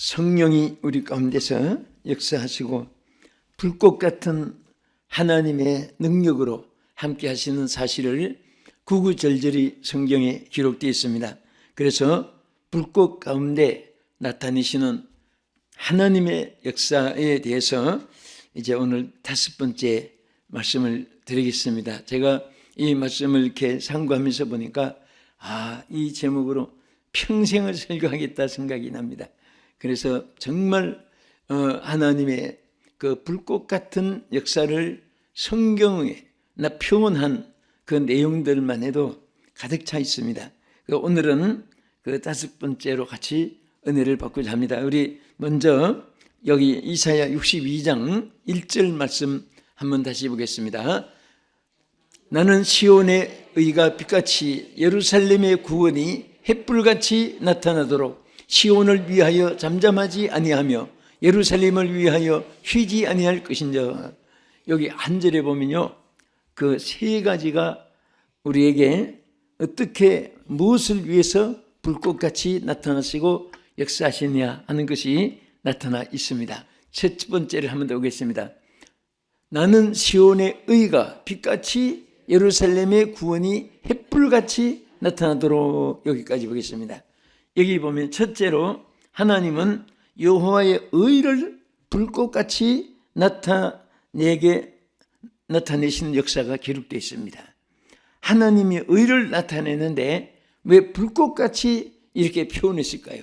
성령이 우리 가운데서 역사하시고 불꽃 같은 하나님의 능력으로 함께 하시는 사실을 구구절절히 성경에 기록되어 있습니다. 그래서 불꽃 가운데 나타내시는 하나님의 역사에 대해서 이제 오늘 5번째 말씀을 드리겠습니다. 제가 이 말씀을 이렇게 상고하면서 보니까 이 제목으로 평생을 설교하겠다 생각이 납니다. 그래서 정말 하나님의 그 불꽃 같은 역사를 성경에 표현한 그 내용들만 해도 가득 차 있습니다. 오늘은 그 5번째로 같이 은혜를 받고자 합니다. 우리 먼저 여기 이사야 62장 1절 말씀 한번 다시 보겠습니다. 나는 시온의 의가 빛같이 예루살렘의 구원이 햇불같이 나타나도록 시온을 위하여 잠잠하지 아니하며 예루살렘을 위하여 쉬지 아니할 것인자. 여기 한 절에 보면요, 그 세 가지가 우리에게 어떻게 무엇을 위해서 불꽃같이 나타나시고 역사하시냐 하는 것이 나타나 있습니다. 첫 번째를 한번 더 보겠습니다. 나는 시온의 의가 빛같이 예루살렘의 구원이 햇불같이 나타나도록, 여기까지 보겠습니다. 여기 보면 첫째로 하나님은 여호와의 의를 불꽃같이 나타내시는 역사가 기록되어 있습니다. 하나님이 의를 나타내는데 왜 불꽃같이 이렇게 표현했을까요?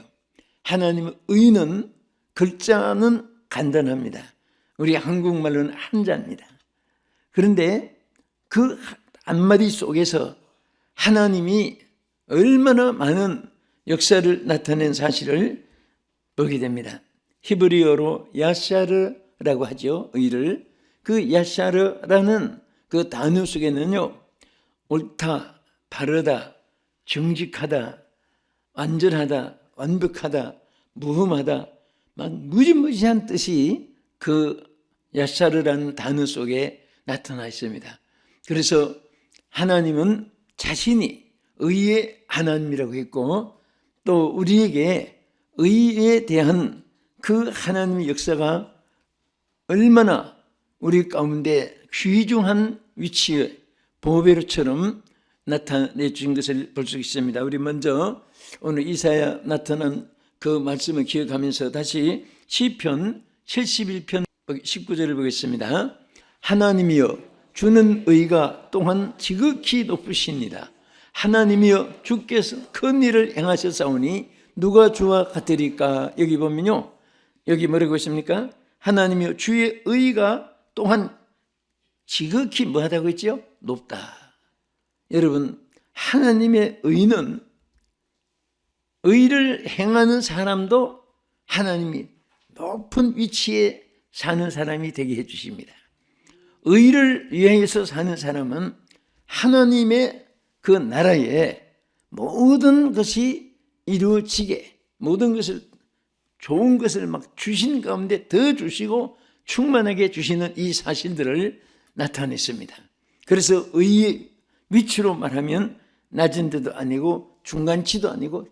하나님의 의는 글자는 간단합니다. 우리 한국말로는 한자입니다. 그런데 그 한마디 속에서 하나님이 얼마나 많은 역사를 나타낸 사실을 보게 됩니다. 히브리어로 야샤르라고 하죠. 의를. 그 야샤르라는 그 단어 속에는요, 옳다, 바르다, 정직하다, 완전하다, 완벽하다, 무흠하다, 막 무지무지한 뜻이 그 야샤르라는 단어 속에 나타나 있습니다. 그래서 하나님은 자신이 의의 하나님이라고 했고, 또 우리에게 의에 대한 그 하나님의 역사가 얼마나 우리 가운데 귀중한 위치의 보배로처럼 나타내 주신 것을 볼 수 있습니다. 우리 먼저 오늘 이사야 나타난 그 말씀을 기억하면서 다시 시편 71편 19절을 보겠습니다. 하나님이여 주는 의가 또한 지극히 높으십니다. 하나님이여 주께서 큰 일을 행하셨사오니 누가 주와 같으리까? 여기 보면요, 여기 뭐라고 했습니까? 하나님이여 주의 의가 또한 지극히 뭐하다고 했죠? 높다. 여러분, 하나님의 의는 의를 행하는 사람도 하나님이 높은 위치에 사는 사람이 되게 해주십니다. 의를 위해서 사는 사람은 하나님의 그 나라에 모든 것이 이루어지게, 모든 것을, 좋은 것을 막 주신 가운데 더 주시고 충만하게 주시는 이 사실들을 나타냈습니다. 그래서 의의 위치로 말하면 낮은 데도 아니고 중간치도 아니고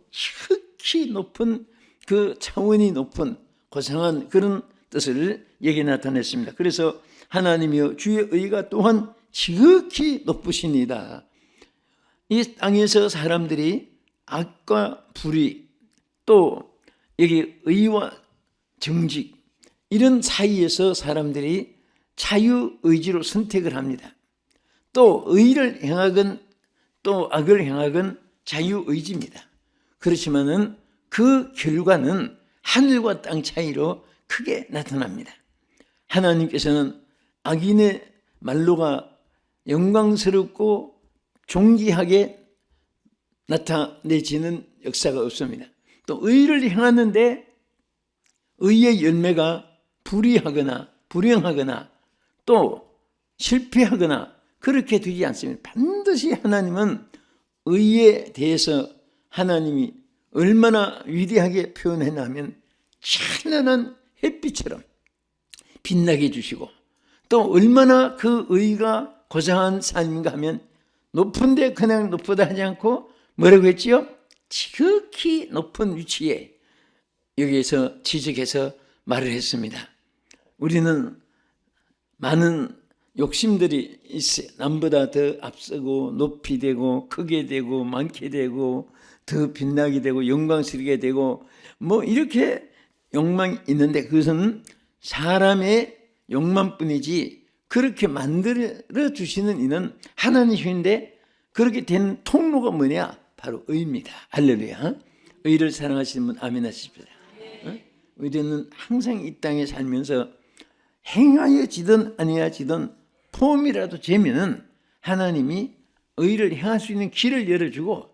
극히 높은, 그 차원이 높은 고상한 그런 뜻을 여기 나타냈습니다. 그래서 하나님이여 주의 의가 또한 지극히 높으시니다. 이 땅에서 사람들이 악과 불의, 또 여기 의와 정직, 이런 사이에서 사람들이 자유의지로 선택을 합니다. 또 의를 행하건 또 악을 행하건 자유의지입니다. 그렇지만은 그 결과는 하늘과 땅 차이로 크게 나타납니다. 하나님께서는 악인의 말로가 영광스럽고 존귀하게 나타내지는 역사가 없습니다. 또 의를 행하는데 의의 열매가 불의하거나 불행하거나 또 실패하거나 그렇게 되지 않습니다. 반드시 하나님은 의에 대해서 하나님이 얼마나 위대하게 표현했냐면 찬란한 햇빛처럼 빛나게 해주시고, 또 얼마나 그 의가 고상한 삶인가 하면 높은데 그냥 높다 하지 않고 뭐라고 했지요? 지극히 높은 위치에 여기에서 지적해서 말을 했습니다. 우리는 많은 욕심들이 있어요. 남보다 더 앞서고 높이 되고 크게 되고 많게 되고 더 빛나게 되고 영광스럽게 되고 뭐 이렇게 욕망이 있는데 그것은 사람의 욕망뿐이지 그렇게 만들어 주시는 이는 하나님이신데 그렇게 된 통로가 뭐냐? 바로 의입니다. 할렐루야. 의를 사랑하시는 분 아멘 하십시오. 의는 항상 이 땅에 살면서 행하여지든 아니하지든 폼이라도 재면은 하나님이 의를 행할 수 있는 길을 열어주고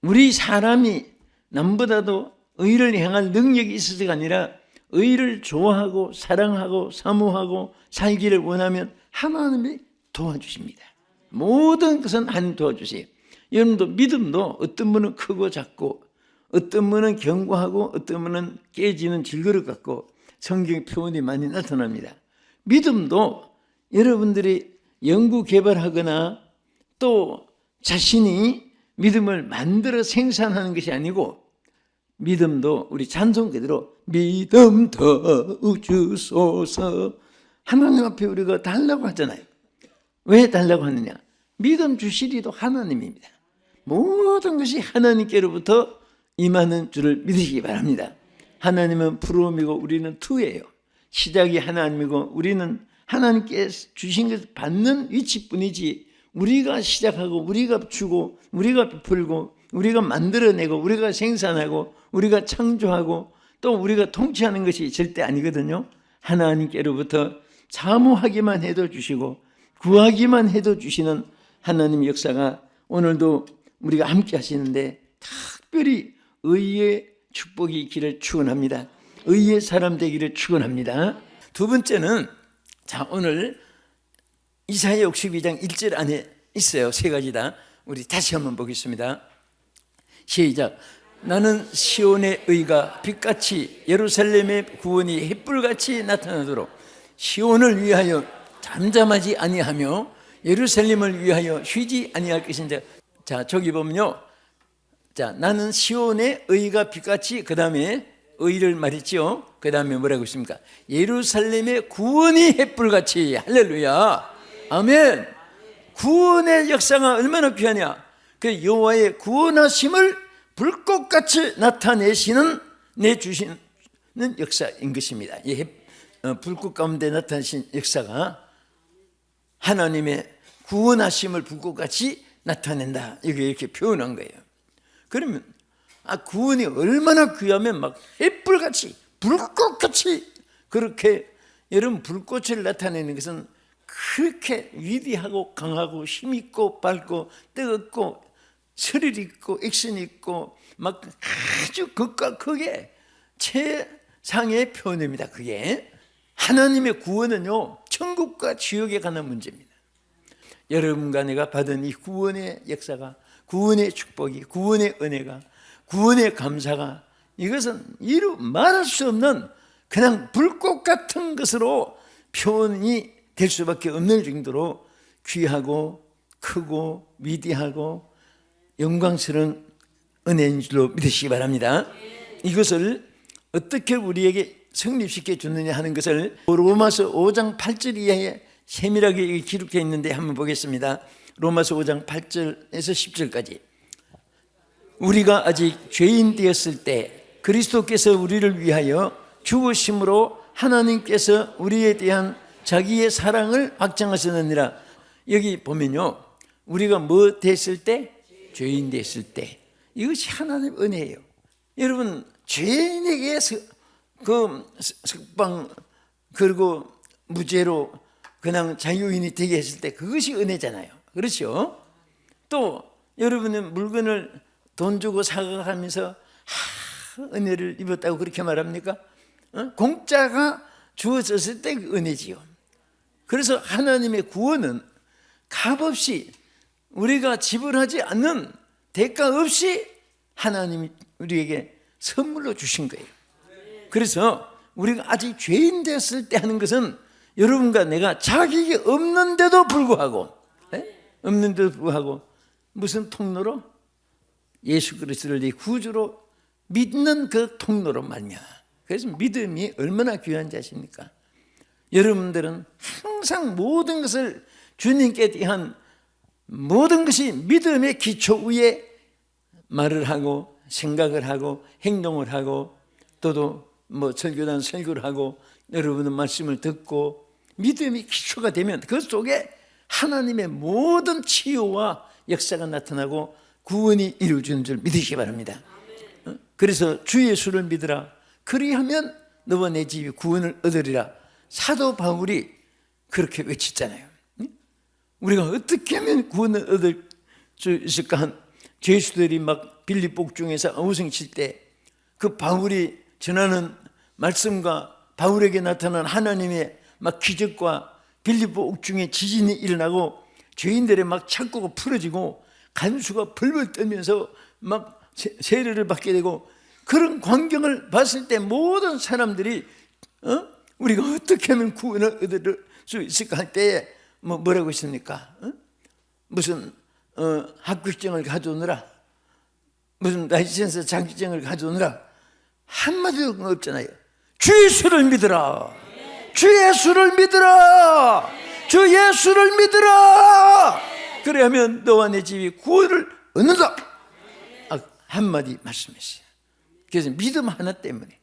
우리 사람이 남보다도 의를 행할 능력이 있어서가 아니라 의를 좋아하고 사랑하고 사모하고 살기를 원하면 하나님이 도와주십니다. 모든 것은 하나님 도와주세요. 여러분도 믿음도 어떤 분은 크고 작고 어떤 분은 견고하고 어떤 분은 깨지는 질그릇 같고 성경 표현이 많이 나타납니다. 믿음도 여러분들이 연구 개발하거나 또 자신이 믿음을 만들어 생산하는 것이 아니고 믿음도 우리 찬송 그대로 믿음 더 주소서 하나님 앞에 우리가 달라고 하잖아요. 왜 달라고 하느냐? 믿음 주시리도 하나님입니다. 모든 것이 하나님께로부터 임하는 줄을 믿으시기 바랍니다. 하나님은 프롬이고 우리는 투예요. 시작이 하나님이고 우리는 하나님께 주신 것을 받는 위치뿐이지 우리가 시작하고 우리가 주고 우리가 베풀고 우리가 만들어내고 우리가 생산하고 우리가 창조하고 또 우리가 통치하는 것이 절대 아니거든요. 하나님께로부터 사모하기만 해도 주시고 구하기만 해도 주시는 하나님의 역사가 오늘도 우리가 함께 하시는데 특별히 의의 축복이 있기를 축원합니다. 의의 사람 되기를 축원합니다. 두 번째는 자 오늘 이사야 62장 1절 안에 있어요. 세 가지 다 우리 다시 한번 보겠습니다. 시작. 나는 시온의 의가 빛같이 예루살렘의 구원이 햇불같이 나타나도록 시온을 위하여 잠잠하지 아니하며 예루살렘을 위하여 쉬지 아니할 것인데 자 저기 보면요. 자 나는 시온의 의가 빛같이 그 다음에 의를 말했죠. 그 다음에 뭐라고 있습니까? 예루살렘의 구원이 햇불같이 할렐루야 아멘. 구원의 역사가 얼마나 귀하냐. 그 여호와의 구원하심을 불꽃같이 나타내시는 내주시는 역사인 것입니다. 이 불꽃 가운데 나타내신 역사가 하나님의 구원하심을 불꽃같이 나타낸다. 이렇게 표현한 거예요. 그러면 구원이 얼마나 귀하면 막 햇불같이 불꽃같이 그렇게 여러분 불꽃을 나타내는 것은 그렇게 위대하고 강하고 힘있고 밝고 뜨겁고 스릴 있고 액션 있고 막 아주 극과 극의 최상의 표현입니다. 그게 하나님의 구원은요 천국과 지옥에 관한 문제입니다. 여러분과 내가 받은 이 구원의 역사가 구원의 축복이 구원의 은혜가 구원의 감사가 이것은 이루 말할 수 없는 그냥 불꽃 같은 것으로 표현이 될 수밖에 없는 정도로 귀하고 크고 위대하고 영광스러운 은혜인 줄로 믿으시기 바랍니다. 이것을 어떻게 우리에게 성립시켜 주느냐 하는 것을 로마서 5장 8절 이하에 세밀하게 기록되어 있는데 한번 보겠습니다. 로마서 5장 8절에서 10절까지 우리가 아직 죄인 되었을 때 그리스도께서 우리를 위하여 죽으심으로 하나님께서 우리에 대한 자기의 사랑을 확증하셨느니라. 여기 보면요 우리가 뭐 됐을 때? 죄인 됐을 때. 이것이 하나님의 은혜예요. 여러분 죄인에게 석방 그리고 무죄로 그냥 자유인이 되게 했을 때 그것이 은혜잖아요. 그렇죠? 또 여러분은 물건을 돈 주고 사가면서 은혜를 입었다고 그렇게 말합니까? 공짜가 주어졌을 때 그 은혜지요. 그래서 하나님의 구원은 값없이 우리가 지불하지 않는 대가 없이 하나님이 우리에게 선물로 주신 거예요. 그래서 우리가 아직 죄인 됐을 때 하는 것은 여러분과 내가 자격이 없는데도 불구하고 없는데도 불구하고 무슨 통로로? 예수 그리스도를 네 구주로 믿는 그 통로로 말미암아. 그래서 믿음이 얼마나 귀한지 아십니까? 여러분들은 항상 모든 것을 주님께 대한 모든 것이 믿음의 기초 위에 말을 하고 생각을 하고 행동을 하고 또도 설교단 설교를 하고 여러분은 말씀을 듣고 믿음이 기초가 되면 그 속에 하나님의 모든 치유와 역사가 나타나고 구원이 이루어지는 줄 믿으시기 바랍니다. 그래서 주 예수를 믿으라. 그리하면 너와 내 집이 구원을 얻으리라. 사도 바울이 그렇게 외쳤잖아요. 우리가 어떻게 하면 구원을 얻을 수 있을까 한 죄수들이 막 빌립보 옥중에서 어우성칠 때 그 바울이 전하는 말씀과 바울에게 나타난 하나님의 막 기적과 빌립보 옥중에 지진이 일어나고 죄인들의 막 창고가 풀어지고 간수가 벌벌 떨면서 막 세례를 받게 되고 그런 광경을 봤을 때 모든 사람들이 우리가 어떻게 하면 구원을 얻을 수 있을까 할 때에 뭐라고 했습니까? 무슨 합격증을 가져오느라 무슨 라이센스 장기증을 가져오느라 한마디도 없잖아요. 주 예수를 믿으라. 주 예수를 믿으라. 주 예수를 믿으라. 그래야면 너와 내 집이 구원을 얻는다. 한마디 말씀했어요. 그래서 믿음 하나 때문에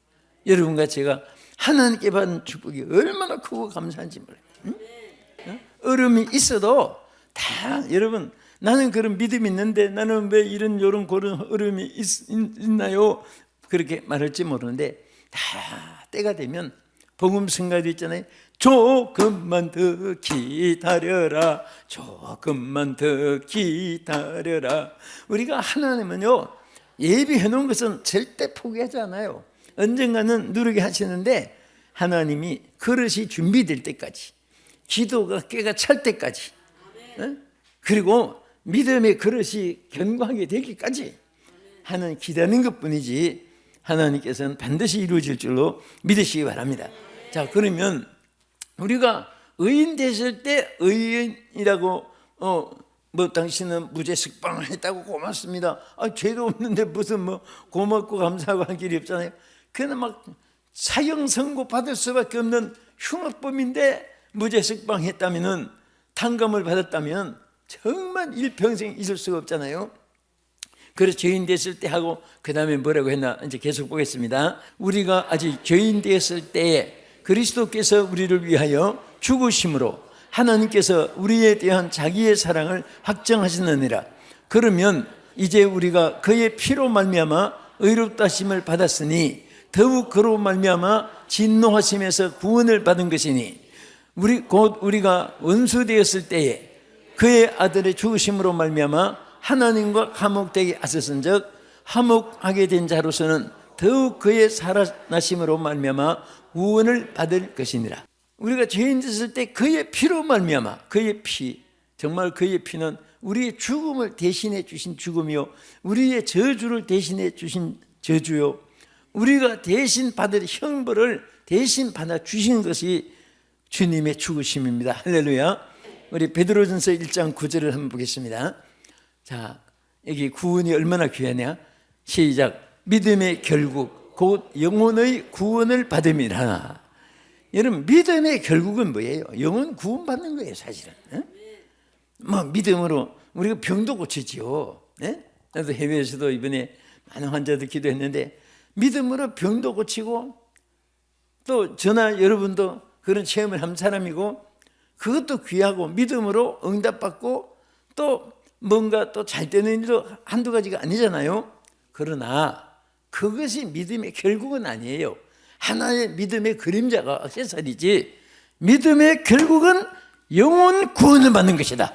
여러분과 제가 하나님께 받은 축복이 얼마나 크고 감사한지 몰라요. 어려움이 있어도 다 여러분 나는 그런 믿음이 있는데 나는 왜 이런 그런 어려움이 있나요? 그렇게 말할지 모르는데 다 때가 되면 복음 성가도 있잖아요. 조금만 더 기다려라. 조금만 더 기다려라. 우리가 하나님은요 예비해 놓은 것은 절대 포기하지 않아요. 언젠가는 누르게 하시는데 하나님이 그릇이 준비될 때까지 기도가 깨가 찰 때까지 그리고 믿음의 그릇이 견고하게 되기까지 하는 기다리는 것뿐이지 하나님께서는 반드시 이루어질 줄로 믿으시기 바랍니다. 자, 그러면 우리가 의인 되실 때 의인이라고 당신은 무죄 석방을 했다고 고맙습니다. 죄도 없는데 무슨 고맙고 감사하고 할 길이 없잖아요. 그는 막 사형 선고 받을 수밖에 없는 흉악범인데 무죄 석방했다면은 탕감을 받았다면 정말 일평생 잊을 수가 없잖아요. 그래서 죄인 됐을 때 하고 그 다음에 뭐라고 했나 이제 계속 보겠습니다. 우리가 아직 죄인 되었을 때에 그리스도께서 우리를 위하여 죽으심으로 하나님께서 우리에 대한 자기의 사랑을 확정하시느니라. 그러면 이제 우리가 그의 피로 말미암아 의롭다 하심을 받았으니 더욱 그로 말미암아 진노하심에서 구원을 받은 것이니 우리가 원수 되었을 때에 그의 아들의 죽으심으로 말미암아 하나님과 화목되게 하셨은즉 화목하게 된 자로서는 더욱 그의 살아나심으로 말미암아 구원을 받을 것이니라. 우리가 죄인 됐을 때 그의 피로 말미암아 그의 피 정말 그의 피는 우리의 죽음을 대신해 주신 죽음이요 우리의 저주를 대신해 주신 저주요 우리가 대신 받을 형벌을 대신 받아 주신 것이 주님의 죽으심입니다. 할렐루야. 우리 베드로전서 1장 9절을 한번 보겠습니다. 자, 여기 구원이 얼마나 귀하냐? 시작. 믿음의 결국 곧 영혼의 구원을 받음이라. 여러분 믿음의 결국은 뭐예요? 영혼 구원 받는 거예요, 사실은. 믿음으로 우리가 병도 고치지요. 나도 해외에서도 이번에 많은 환자들 기도했는데 믿음으로 병도 고치고 또 저나 여러분도 그런 체험을 한 사람이고 그것도 귀하고 믿음으로 응답받고 또 뭔가 또 잘 되는 일도 한두 가지가 아니잖아요. 그러나 그것이 믿음의 결국은 아니에요. 하나의 믿음의 그림자가 액세서리지 믿음의 결국은 영혼 구원을 받는 것이다.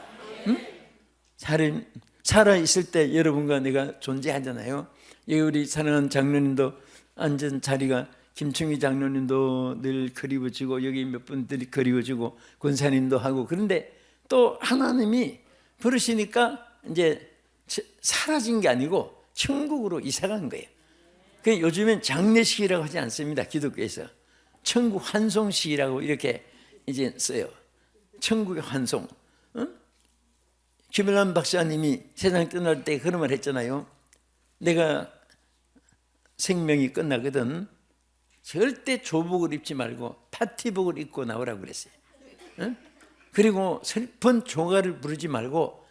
살아있을 때 여러분과 내가 존재하잖아요. 여기 우리 사랑하는 장로님도 앉은 자리가 김충희 장로님도 늘 그리워지고 여기 몇 분들이 그리워지고 권사님도 하고 그런데 또 하나님이 부르시니까 이제 사라진 게 아니고 천국으로 이사간 거예요. 그 요즘엔 장례식이라고 하지 않습니다. 기독교에서 천국 환송식이라고 이렇게 이제 써요. 천국의 환송. 김일남 박사님이 세상 떠날 때 그런 말 했잖아요. 내가 생명이 끝나거든 절대 조복을 입지 말고 파티복을 입고 나오라고 그랬어요. 응? 그리고 슬픈 조가를 부르지 말고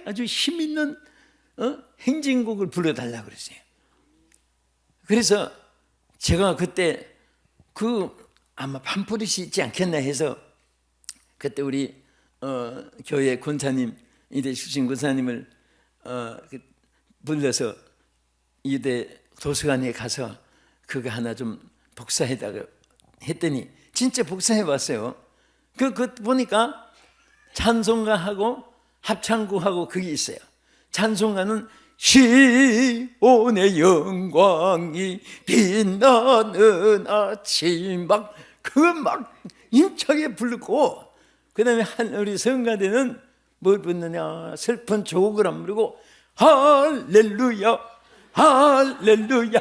아주 힘있는 행진곡을 불러달라고 그랬어요. 그래서 제가 그때 아마 판프릿이 있지 않겠나 해서 그때 우리 교회 권사님 이대수신 권사님을 불러서 이대 도서관에 가서 그거 하나 좀 복사해다가 했더니 진짜 복사해 왔어요. 그 보니까 찬송가하고 합창구하고 그게 있어요. 찬송가는 시온의 영광이 빛나는 아침 그거 힘차게 부르고, 그 다음에 우리 성가대는 뭘 부르느냐, 슬픈 조곡을 안 부르고 할렐루야 할렐루야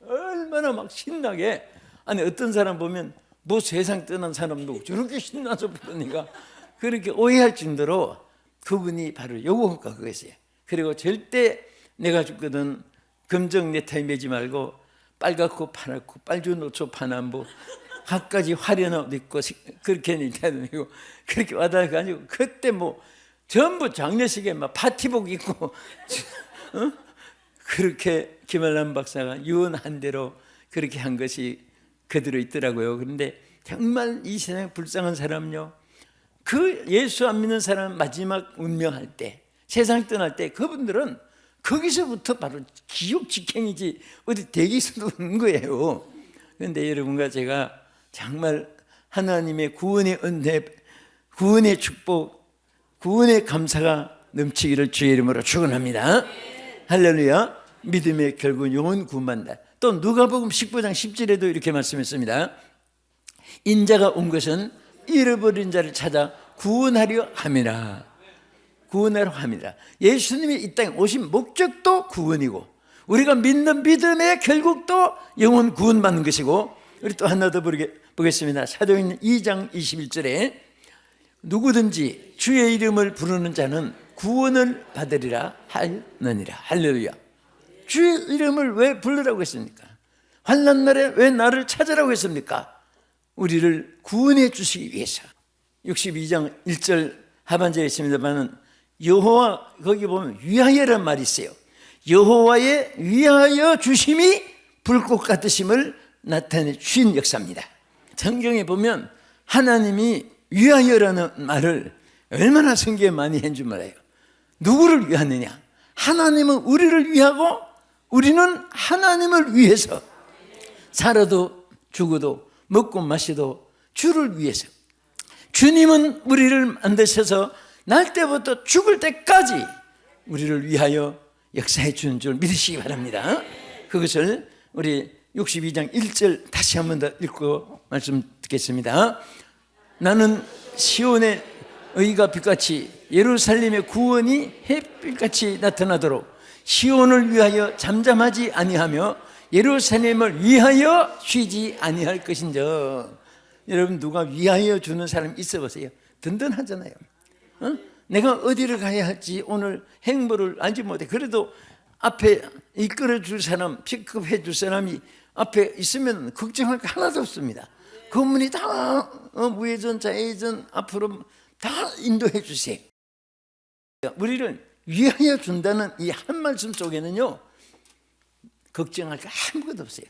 얼마나 신나게. 아니 어떤 사람 보면 뭐 세상 떠난 사람도 저렇게 신나서 부르니까 그렇게 오해할 정도로 그분이 바로 요거가 그거였어요. 그리고 절대 내가 죽거든 금정 넥타이 매지 말고 빨갛고 파랗고 빨주노초 파남보 갖가지 화려한 옷 입고 그렇게 넥타이 매고 그렇게 와다가지고 그때 뭐 전부 장례식에 막 파티복 입고 그렇게 김한남 박사가 유언한 대로 그렇게 한 것이 그대로 있더라고요. 그런데 정말 이 세상에 불쌍한 사람요, 그 예수 안 믿는 사람 마지막 운명할 때, 세상 떠날 때 그분들은 거기서부터 바로 지옥 직행이지 어디 대기에서도 오는 거예요. 그런데 여러분과 제가 정말 하나님의 구원의 은혜, 구원의 축복, 구원의 감사가 넘치기를 주의 이름으로 축원합니다. 할렐루야. 믿음의 결국 영혼 구원받는다. 또 누가복음 19장 10절에도 이렇게 말씀했습니다. 인자가 온 것은 잃어버린 자를 찾아 구원하려 함이라. 구원하려 함이라. 예수님이 이 땅에 오신 목적도 구원이고 우리가 믿는 믿음의 결국도 영혼 구원받는 것이고, 우리 또 하나 더 보겠습니다. 사도행전 2장 21절에 누구든지 주의 이름을 부르는 자는 구원을 받으리라 하느니라. 할렐루야. 주의 이름을 왜 부르라고 했습니까? 환난 날에 왜 나를 찾으라고 했습니까? 우리를 구원해 주시기 위해서. 62장 1절 하반절에 있습니다만 여호와, 거기 보면 위하여란 말이 있어요. 여호와의 위하여 주심이 불꽃 같으심을 나타내 주신 역사입니다. 성경에 보면 하나님이 위하여라는 말을 얼마나 성경에 많이 한 줄 몰라요. 누구를 위하느냐? 하나님은 우리를 위하고 우리는 하나님을 위해서 살아도 죽어도 먹고 마셔도 주를 위해서. 주님은 우리를 만드셔서 날 때부터 죽을 때까지 우리를 위하여 역사해 주는 줄 믿으시기 바랍니다. 그것을 우리 62장 1절 다시 한 번 더 읽고 말씀 듣겠습니다. 나는 시온의 의가 빛같이 예루살렘의 구원이 햇빛같이 나타나도록 시온을 위하여 잠잠하지 아니하며 예루살렘을 위하여 쉬지 아니할 것인저. 여러분, 누가 위하여 주는 사람 있어 보세요. 든든하잖아요. 내가 어디를 가야 할지 오늘 행보를 알지 못해. 그래도 앞에 이끌어 줄 사람, 픽업해 줄 사람이 앞에 있으면 걱정할 거 하나도 없습니다. 그분이 다 우회전 좌회전 앞으로 다 인도해 주세요. 우리를 위하여 준다는 이 한 말씀 속에는요, 걱정할 거 아무것도 없어요.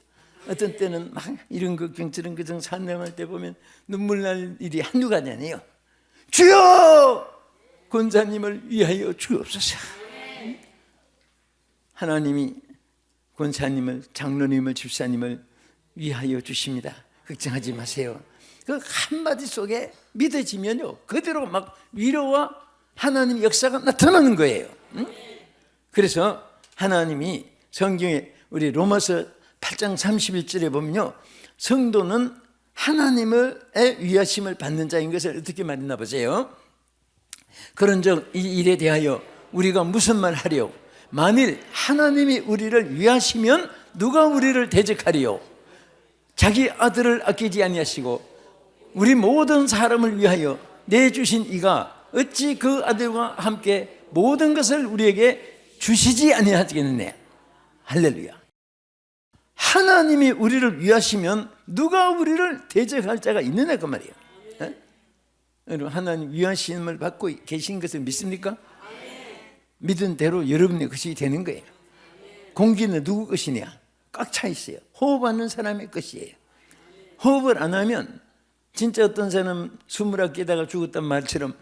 어떤 때는 막 이런 걱정 저런 걱정 산념할 때 보면 눈물 날 일이 한두 가지 아니에요. 주여 권사님을 위하여 주옵소서. 하나님이 권사님을, 장로님을, 집사님을 위하여 주십니다. 걱정하지 마세요. 그 한마디 속에 믿어지면요, 그대로 막 위로와 하나님의 역사가 나타나는 거예요. 그래서 하나님이 성경에 우리 로마서 8장 31절에 보면요, 성도는 하나님의 위하심을 받는 자인 것을 어떻게 말했나 보세요. 그런즉 이 일에 대하여 우리가 무슨 말 하리요? 만일 하나님이 우리를 위하시면 누가 우리를 대적하리요? 자기 아들을 아끼지 아니하시고 우리 모든 사람을 위하여 내주신 이가 어찌 그 아들과 함께 모든 것을 우리에게 주시지 아니하겠느냐? 할렐루야. 하나님이 우리를 위하시면 누가 우리를 대적할 자가 있느냐 그 말이에요. 여러분, 하나님 위하심을 받고 계신 것을 믿습니까? 믿은 대로 여러분의 것이 되는 거예요. 공기는 누구 것이냐? 꽉 차 있어요. 호흡하는 사람의 것이에요. 호흡을 안 하면 진짜 어떤 사람 숨을 깨다가 죽었단 말처럼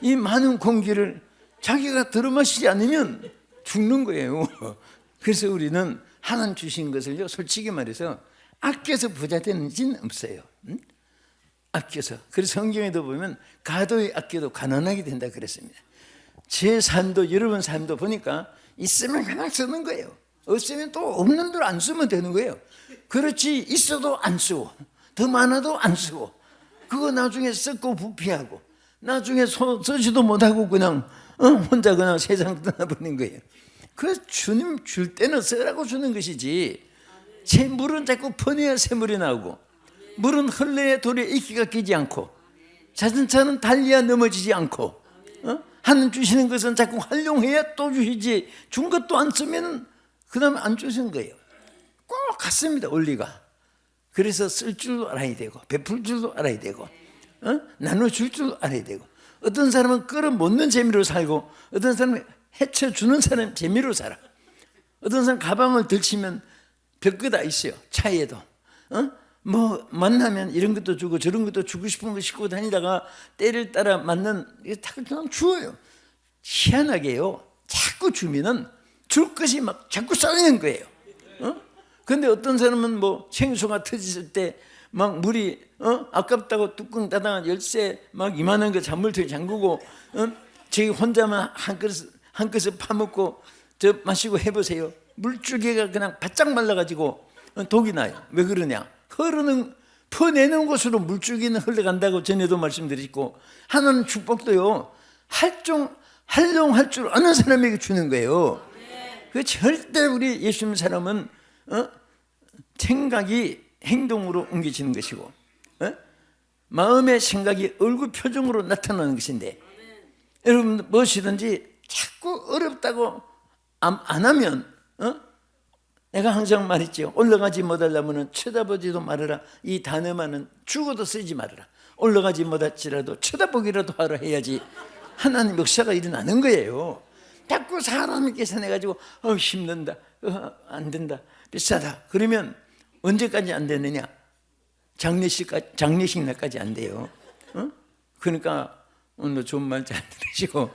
이 많은 공기를 자기가 들어마시지 않으면 죽는 거예요. 그래서 우리는 하나님 주신 것을요, 솔직히 말해서 아껴서 부자 되는 지는 없어요. 아껴서. 그래서 성경에도 보면 가도에 아껴도 가난하게 된다 그랬습니다. 제 삶도 여러분 삶도 보니까 있으면 그냥 쓰는 거예요. 없으면 또 없는 대로 안 쓰면 되는 거예요. 그렇지, 있어도 안 쓰고 더 많아도 안 쓰고 그거 나중에 썩고 부패하고 나중에 쓰지도 못하고 그냥 혼자 그냥 세상 떠나버린 거예요. 그 주님 줄 때는 쓰라고 주는 것이지, 제 물은 자꾸 퍼내야 새물이 나오고 물은 흘러야 돌에 이끼가 끼지 않고 자전차는 달려야 넘어지지 않고 하나님 주시는 것은 자꾸 활용해야 또 주시지, 준 것도 안 쓰면 그 다음에 안 주신 거예요. 꼭 같습니다, 원리가. 그래서 쓸 줄도 알아야 되고 베풀 줄도 알아야 되고 나눠줄 줄도 알아야 되고, 어떤 사람은 끌어모는 재미로 살고 어떤 사람은 헤쳐주는 사람 재미로 살아. 어떤 사람 가방을 들치면 별거 다 있어요. 차에도 뭐 만나면 이런 것도 주고 저런 것도 주고 싶은 거 싣고 다니다가 때를 따라 맞는 다 그냥 주어요. 희한하게요, 자꾸 주면은 줄 것이 막 자꾸 쌓이는 거예요. 근데 어떤 사람은 뭐 생수가 터졌을 때 막 물이 아깝다고 뚜껑 닫아 열쇠 막 이만한 거 잔물통에 잠그고 저기 혼자만 한 그릇 파먹고 저 마시고 해보세요. 물줄기가 그냥 바짝 말라가지고 독이 나요. 왜 그러냐? 퍼내는 곳으로 물줄기는 흘러간다고 전에도 말씀드렸고, 하나님 축복도요, 활용할 줄 아는 사람에게 주는 거예요. 그 절대 우리 예수 믿는 사람은 생각이 행동으로 옮겨지는 것이고 마음의 생각이 얼굴 표정으로 나타나는 것인데, 여러분 무엇이든지 자꾸 어렵다고 안 하면 내가 항상 말했죠. 올라가지 못하려면 쳐다보지도 말아라. 이 단어만은 죽어도 쓰지 말아라. 올라가지 못할지라도 쳐다보기라도 하라 해야지 하나님 역사가 일어나는 거예요. 자꾸 사람이 계산해가지고 힘든다, 안 된다, 비싸다 그러면 언제까지 안 되느냐? 장례식 날까지 안 돼요. 그러니까 오늘 좋은 말 잘 들으시고,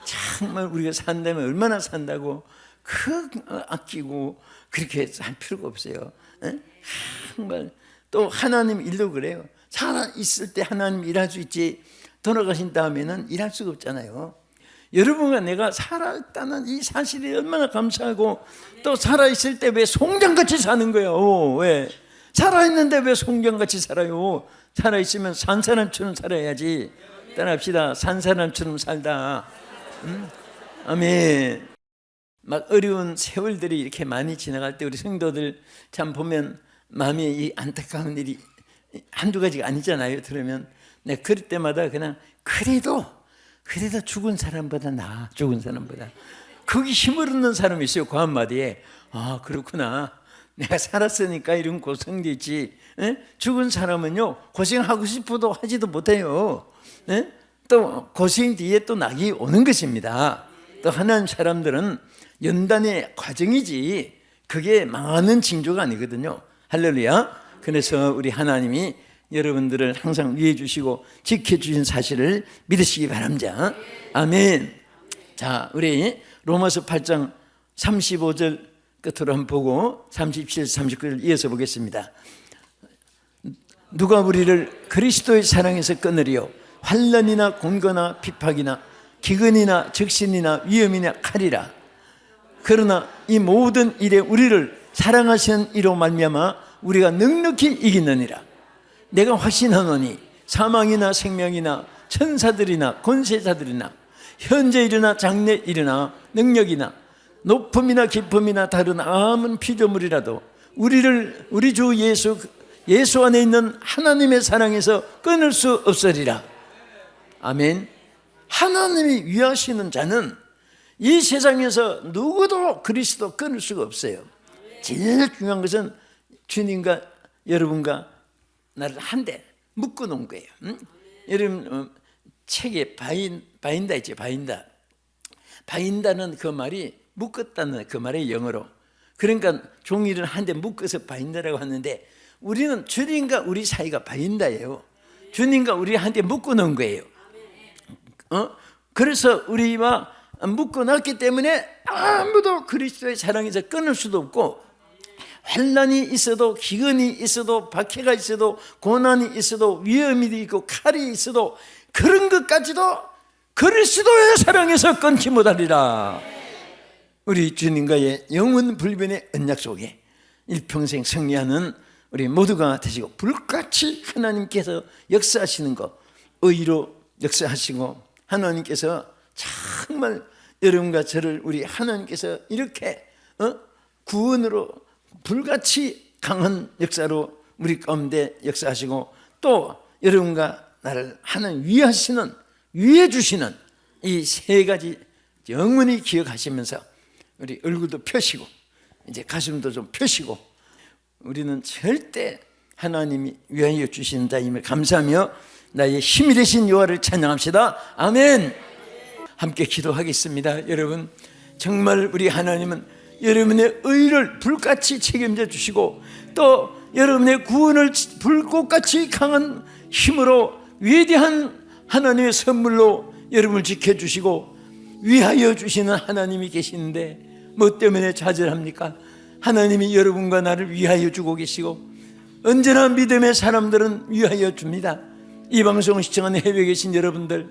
정말 우리가 산다면 얼마나 산다고 아끼고 그렇게 할 필요가 없어요. 정말 또 하나님 일도 그래요. 살아있을 때 하나님 일할 수 있지 돌아가신 다음에는 일할 수가 없잖아요. 여러분과 내가 살아있다는 이 사실이 얼마나 감사하고, 또 살아있을 때 왜 송장같이 사는 거예요? 왜? 살아있는데 왜 송장같이 살아요? 살아있으면 산 사람처럼 살아야지. 따라합시다. 산 사람처럼 살다. 아멘. 막 어려운 세월들이 이렇게 많이 지나갈 때 우리 성도들 참 보면 마음에 이 안타까운 일이 한두 가지가 아니잖아요. 들으면 내가 그럴 때마다 그냥 그래도 죽은 사람보다 나아. 죽은 사람보다. 거기 힘을 얻는 사람이 있어요. 그 한마디에. 아, 그렇구나. 내가 살았으니까 이런 고생도 있지. 죽은 사람은요, 고생하고 싶어도 하지도 못해요. 또 고생 뒤에 또 낙이 오는 것입니다. 또 하나님 사람들은 연단의 과정이지 그게 망하는 징조가 아니거든요. 할렐루야. 그래서 우리 하나님이 여러분들을 항상 위해 주시고 지켜주신 사실을 믿으시기 바랍니다. 아멘. 자, 우리 로마서 8장 35절 끝으로 한번 보고 37, 39절 이어서 보겠습니다. 누가 우리를 그리스도의 사랑에서 끊으리요? 환난이나 곤고나 비박이나 기근이나 적신이나 위험이나 칼이라. 그러나 이 모든 일에 우리를 사랑하시는 이로 말미암아 우리가 넉넉히 이기느니라. 내가 확신하노니 사망이나 생명이나 천사들이나 권세자들이나 현재 일이나 장래 일이나 능력이나 높음이나 깊음이나 다른 아무 피조물이라도 우리 주 예수 안에 있는 하나님의 사랑에서 끊을 수 없으리라. 아멘. 하나님이 위하시는 자는 이 세상에서 누구도 그리스도 끊을 수가 없어요. 제일 중요한 것은 주님과 여러분과 나를 한데 묶어 놓은 거예요. 여러분 책에 바인다 있죠. 바인다는 그 말이 묶었다는 그 말의 영어로, 그러니까 종이를 한데 묶어서 바인다라고 하는데, 우리는 주님과 우리 사이가 바인다예요. 주님과 우리 한데 묶어 놓은 거예요. 그래서 우리와 묶어 놨기 때문에 아무도 그리스도의 사랑에서 끊을 수도 없고, 환난이 있어도, 기근이 있어도, 박해가 있어도, 고난이 있어도, 위험이 있고 칼이 있어도, 그런 것까지도 그리스도의 사랑에서 끊지 못하리라. 우리 주님과의 영원 불변의 언약 속에 일평생 승리하는 우리 모두가 되시고, 불같이 하나님께서 역사하시는 것, 의로 역사하시고, 하나님께서 정말 여러분과 저를 우리 하나님께서 이렇게 구원으로 불같이 강한 역사로 우리 가운데 역사하시고, 또 여러분과 나를 하나님 위하시는, 위해 주시는 이 세 가지 영원히 기억하시면서 우리 얼굴도 펴시고 이제 가슴도 좀 펴시고, 우리는 절대 하나님이 위하여 주시는 자임을 감사하며 나의 힘이 되신 여호와를 찬양합시다. 아멘. 함께 기도하겠습니다. 여러분, 정말 우리 하나님은 여러분의 의를 불같이 책임져 주시고, 또 여러분의 구원을 불꽃같이 강한 힘으로 위대한 하나님의 선물로 여러분을 지켜주시고 위하여 주시는 하나님이 계시는데, 뭐 때문에 좌절합니까? 하나님이 여러분과 나를 위하여 주고 계시고, 언제나 믿음의 사람들은 위하여 줍니다. 이 방송을 시청하는 해외에 계신 여러분들,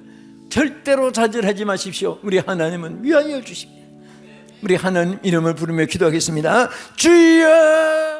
절대로 좌절하지 마십시오. 우리 하나님은 위하여 주십니다. 우리 하나님 이름을 부르며 기도하겠습니다. 주여!